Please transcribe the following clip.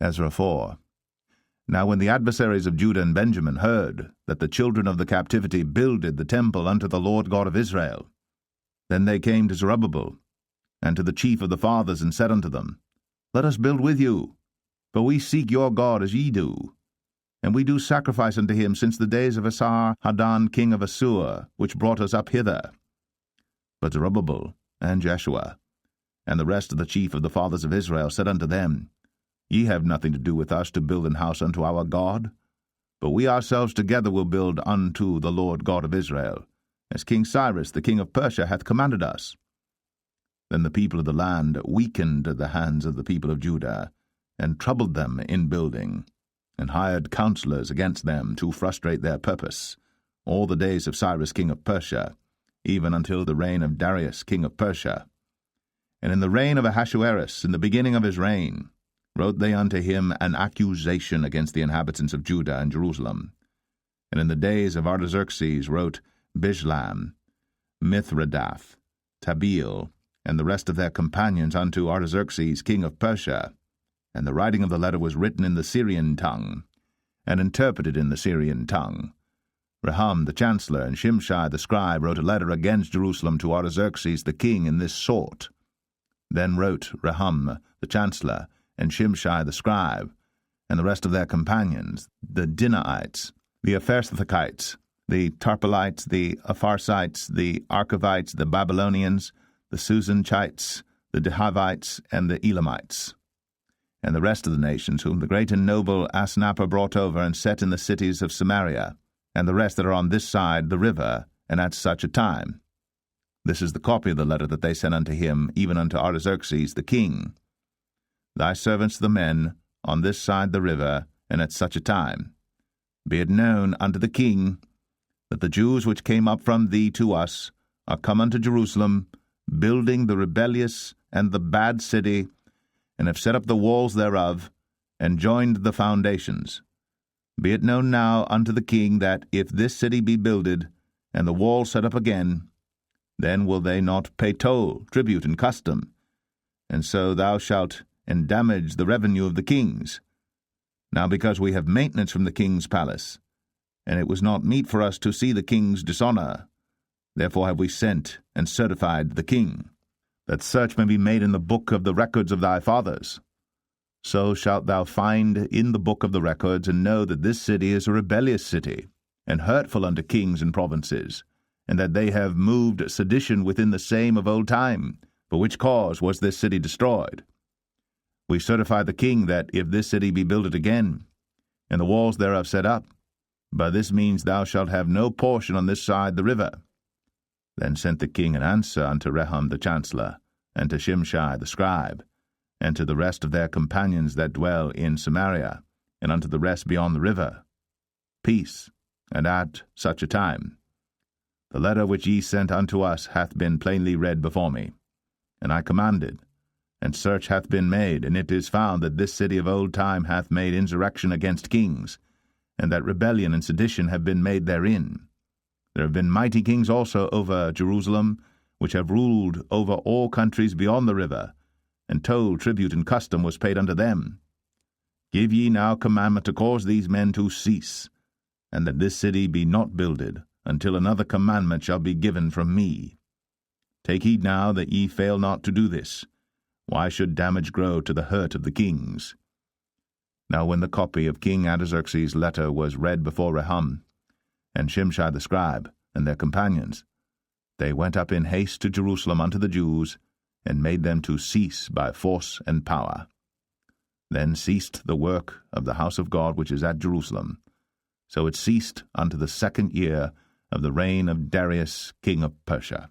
Ezra 4. Now when the adversaries of Judah and Benjamin heard that the children of the captivity builded the temple unto the Lord God of Israel, then they came to Zerubbabel, and to the chief of the fathers, and said unto them, Let us build with you, for we seek your God as ye do. And we do sacrifice unto him since the days of Esar-Haddon king of Assur, which brought us up hither. But Zerubbabel and Jeshua, and the rest of the chief of the fathers of Israel, said unto them, Ye have nothing to do with us to build an house unto our God, but we ourselves together will build unto the Lord God of Israel, as King Cyrus the king of Persia hath commanded us. Then the people of the land weakened the hands of the people of Judah, and troubled them in building, and hired counselors against them to frustrate their purpose, all the days of Cyrus king of Persia, even until the reign of Darius king of Persia. And in the reign of Ahasuerus, in the beginning of his reign, wrote they unto him an accusation against the inhabitants of Judah and Jerusalem. And in the days of Artaxerxes wrote Bishlam, Mithredath, Tabeel, and the rest of their companions unto Artaxerxes king of Persia. And the writing of the letter was written in the Syrian tongue, and interpreted in the Syrian tongue. Rehum the chancellor and Shimshai the scribe wrote a letter against Jerusalem to Artaxerxes the king in this sort. Then wrote Rehum the chancellor and Shimshai the scribe, and the rest of their companions, the Dinaites, the Ephersathites, the Tarpelites, the Apharsites, the Archavites, the Babylonians, the Susanchites, the Dehavites, and the Elamites, and the rest of the nations whom the great and noble Asnapper brought over and set in the cities of Samaria, and the rest that are on this side the river, and at such a time. This is the copy of the letter that they sent unto him, even unto Artaxerxes the king. Thy servants the men, on this side the river, and at such a time. Be it known unto the king, that the Jews which came up from thee to us are come unto Jerusalem, building the rebellious and the bad city, and have set up the walls thereof, and joined the foundations. Be it known now unto the king that if this city be builded, and the wall set up again, then will they not pay toll, tribute, and custom, and so thou shalt endamage the revenue of the kings. Now because we have maintenance from the king's palace, and it was not meet for us to see the king's dishonor, therefore have we sent and certified the king, that search may be made in the book of the records of thy fathers. So shalt thou find in the book of the records, and know that this city is a rebellious city, and hurtful unto kings and provinces, and that they have moved sedition within the same of old time, for which cause was this city destroyed. We certify the king that if this city be builded again, and the walls thereof set up, by this means thou shalt have no portion on this side the river. Then sent the king an answer unto Rehum the chancellor, and to Shimshai the scribe, and to the rest of their companions that dwell in Samaria, and unto the rest beyond the river, Peace, and at such a time. The letter which ye sent unto us hath been plainly read before me, and I commanded, and search hath been made, and it is found that this city of old time hath made insurrection against kings, and that rebellion and sedition have been made therein. There have been mighty kings also over Jerusalem, which have ruled over all countries beyond the river, and toll, tribute, and custom was paid unto them. Give ye now commandment to cause these men to cease, and that this city be not builded, until another commandment shall be given from me. Take heed now that ye fail not to do this. Why should damage grow to the hurt of the kings? Now when the copy of King Artaxerxes' letter was read before Rehum, and Shimshai the scribe, and their companions, they went up in haste to Jerusalem unto the Jews, and made them to cease by force and power. Then ceased the work of the house of God which is at Jerusalem. So it ceased unto the 2nd year of the reign of Darius king of Persia.